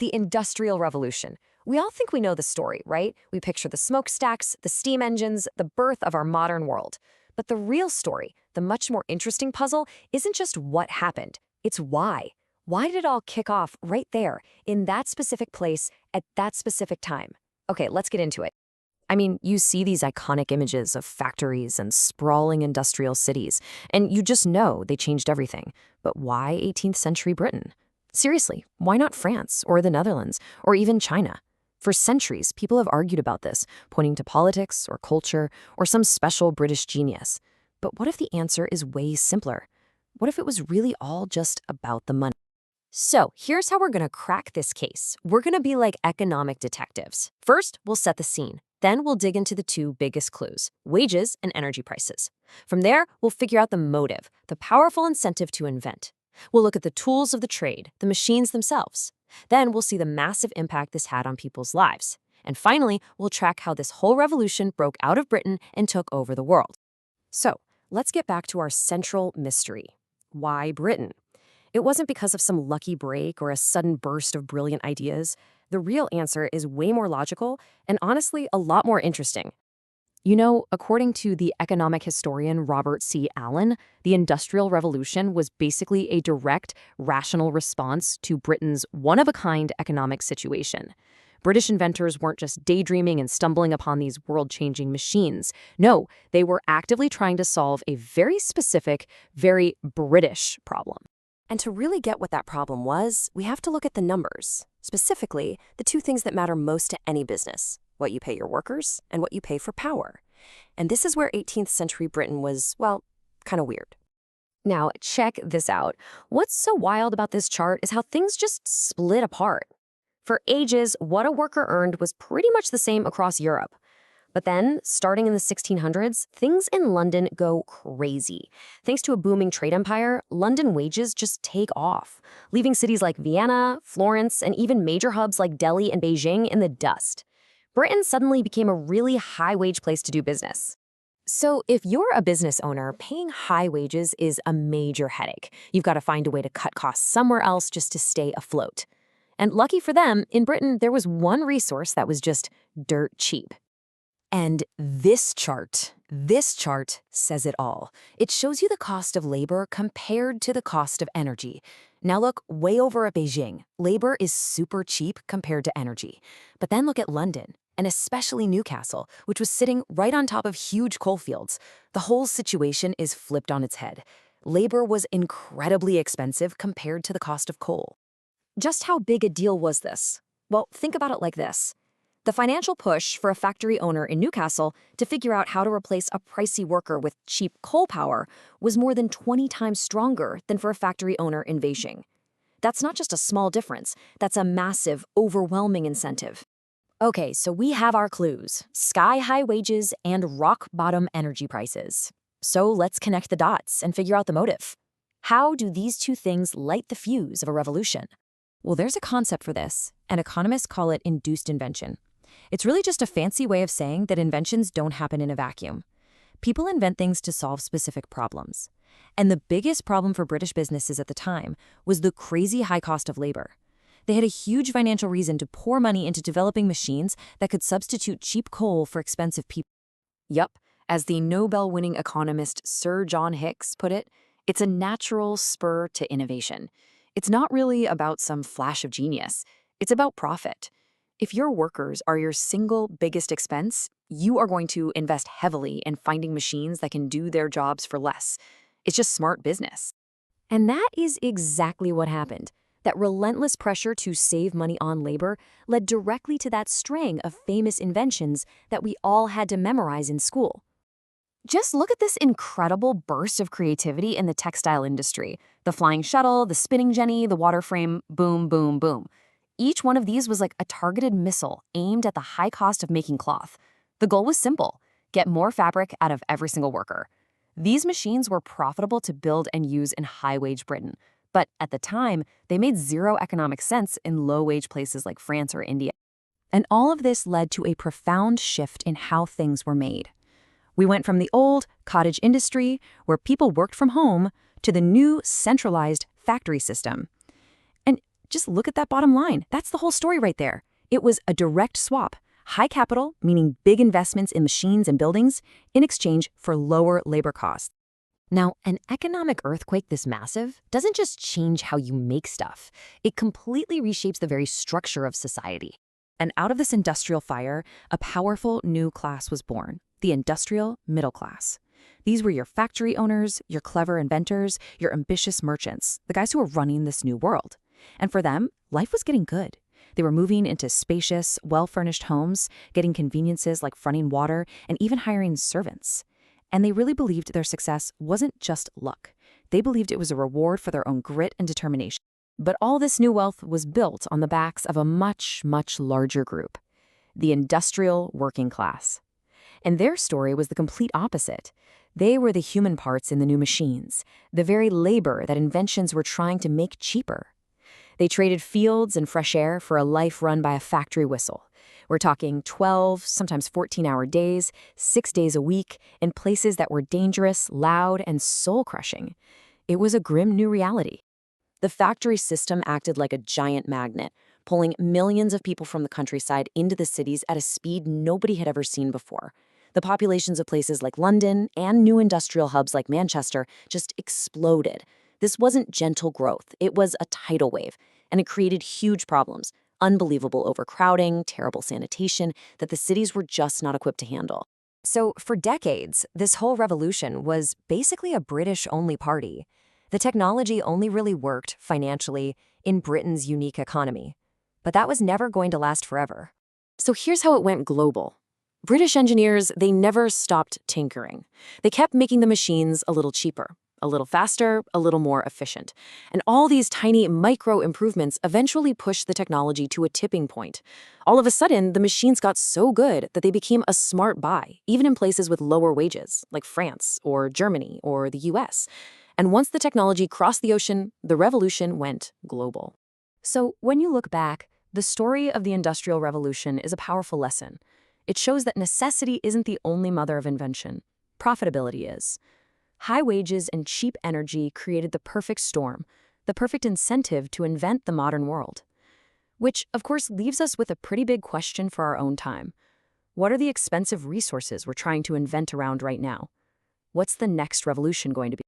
The Industrial Revolution. We all think we know the story, right? We picture the smokestacks, the steam engines, the birth of our modern world. But the real story, the much more interesting puzzle, isn't just what happened, it's why. Why did it all kick off right there, in that specific place, at that specific time? Okay, let's get into it. I mean, you see these iconic images of factories and sprawling industrial cities, and you just know they changed everything. But why 18th century Britain? Seriously, why not France or the Netherlands or even China? For centuries, people have argued about this, pointing to politics or culture or some special British genius. But what if the answer is way simpler? What if it was really all just about the money? So here's how we're going to crack this case. We're going to be like economic detectives. First, we'll set the scene. Then we'll dig into the two biggest clues, wages and energy prices. From there, we'll figure out the motive, the powerful incentive to invent. We'll look at the tools of the trade, the machines themselves. Then we'll see the massive impact this had on people's lives. And finally, we'll track how this whole revolution broke out of Britain and took over the world. So let's get back to our central mystery. Why Britain? It wasn't because of some lucky break or a sudden burst of brilliant ideas. The real answer is way more logical and honestly a lot more interesting. You know, according to the economic historian Robert C. Allen, the Industrial Revolution was basically a direct, rational response to Britain's one-of-a-kind economic situation. British inventors weren't just daydreaming and stumbling upon these world-changing machines. No, they were actively trying to solve a very specific, very British problem. And to really get what that problem was, we have to look at the numbers. Specifically, the two things that matter most to any business: what you pay your workers and what you pay for power. And this is where 18th century Britain was, well, kind of weird. Now, check this out. What's so wild about this chart is how things just split apart. For ages, what a worker earned was pretty much the same across Europe. But then, starting in the 1600s, things in London go crazy. Thanks to a booming trade empire, London wages just take off, leaving cities like Vienna, Florence, and even major hubs like Delhi and Beijing in the dust. Britain suddenly became a really high-wage place to do business. So if you're a business owner, paying high wages is a major headache. You've got to find a way to cut costs somewhere else just to stay afloat. And lucky for them, in Britain, there was one resource that was just dirt cheap. And this chart says it all. It shows you the cost of labor compared to the cost of energy. Now look way over at Beijing. Labor is super cheap compared to energy. But then look at London, and especially Newcastle, which was sitting right on top of huge coal fields. The whole situation is flipped on its head. Labor was incredibly expensive compared to the cost of coal. Just how big a deal was this? Well, think about it like this. The financial push for a factory owner in Newcastle to figure out how to replace a pricey worker with cheap coal power was more than 20 times stronger than for a factory owner in Beijing. That's not just a small difference, that's a massive, overwhelming incentive. Okay, so we have our clues: sky-high wages and rock-bottom energy prices. So let's connect the dots and figure out the motive. How do these two things light the fuse of a revolution? Well, there's a concept for this, and economists call it induced invention. It's really just a fancy way of saying that inventions don't happen in a vacuum. People invent things to solve specific problems. And the biggest problem for British businesses at the time was the crazy high cost of labor. They had a huge financial reason to pour money into developing machines that could substitute cheap coal for expensive people. Yup, as the Nobel-winning economist Sir John Hicks put it, it's a natural spur to innovation. It's not really about some flash of genius. It's about profit. If your workers are your single biggest expense, you are going to invest heavily in finding machines that can do their jobs for less. It's just smart business. And that is exactly what happened. That relentless pressure to save money on labor led directly to that string of famous inventions that we all had to memorize in school. Just look at this incredible burst of creativity in the textile industry. The flying shuttle, the spinning jenny, the water frame, boom, boom, boom. Each one of these was like a targeted missile aimed at the high cost of making cloth. The goal was simple: get more fabric out of every single worker. These machines were profitable to build and use in high-wage Britain, but at the time, they made zero economic sense in low-wage places like France or India. And all of this led to a profound shift in how things were made. We went from the old cottage industry, where people worked from home, to the new centralized factory system. And Just look at that bottom line. That's the whole story right there. It was a direct swap. High capital, meaning big investments in machines and buildings, in exchange for lower labor costs. Now, an economic earthquake this massive doesn't just change how you make stuff. It completely reshapes the very structure of society. And out of this industrial fire, a powerful new class was born, the industrial middle class. These were your factory owners, your clever inventors, your ambitious merchants, the guys who were running this new world. And for them, life was getting good. They were moving into spacious, well-furnished homes, getting conveniences like running water, and even hiring servants. And they really believed their success wasn't just luck. They believed it was a reward for their own grit and determination. But all this new wealth was built on the backs of a much, much larger group, the industrial working class. And their story was the complete opposite. They were the human parts in the new machines, the very labor that inventions were trying to make cheaper. They traded fields and fresh air for a life run by a factory whistle. We're talking 12, sometimes 14-hour days, 6 days a week, in places that were dangerous, loud, and soul-crushing. It was a grim new reality. The factory system acted like a giant magnet, pulling millions of people from the countryside into the cities at a speed nobody had ever seen before. The populations of places like London and new industrial hubs like Manchester just exploded. This wasn't gentle growth, it was a tidal wave, and it created huge problems. Unbelievable overcrowding, terrible sanitation that the cities were just not equipped to handle. So for decades, this whole revolution was basically a British-only party. The technology only really worked, financially, in Britain's unique economy. But that was never going to last forever. So here's how it went global. British engineers, they never stopped tinkering. They kept making the machines a little cheaper, a little faster, a little more efficient. And all these tiny micro improvements eventually pushed the technology to a tipping point. All of a sudden, the machines got so good that they became a smart buy, even in places with lower wages, like France or Germany or the US. And once the technology crossed the ocean, the revolution went global. So when you look back, the story of the Industrial Revolution is a powerful lesson. It shows that necessity isn't the only mother of invention. Profitability is. High wages and cheap energy created the perfect storm, the perfect incentive to invent the modern world. Which, of course, leaves us with a pretty big question for our own time. What are the expensive resources we're trying to invent around right now? What's the next revolution going to be?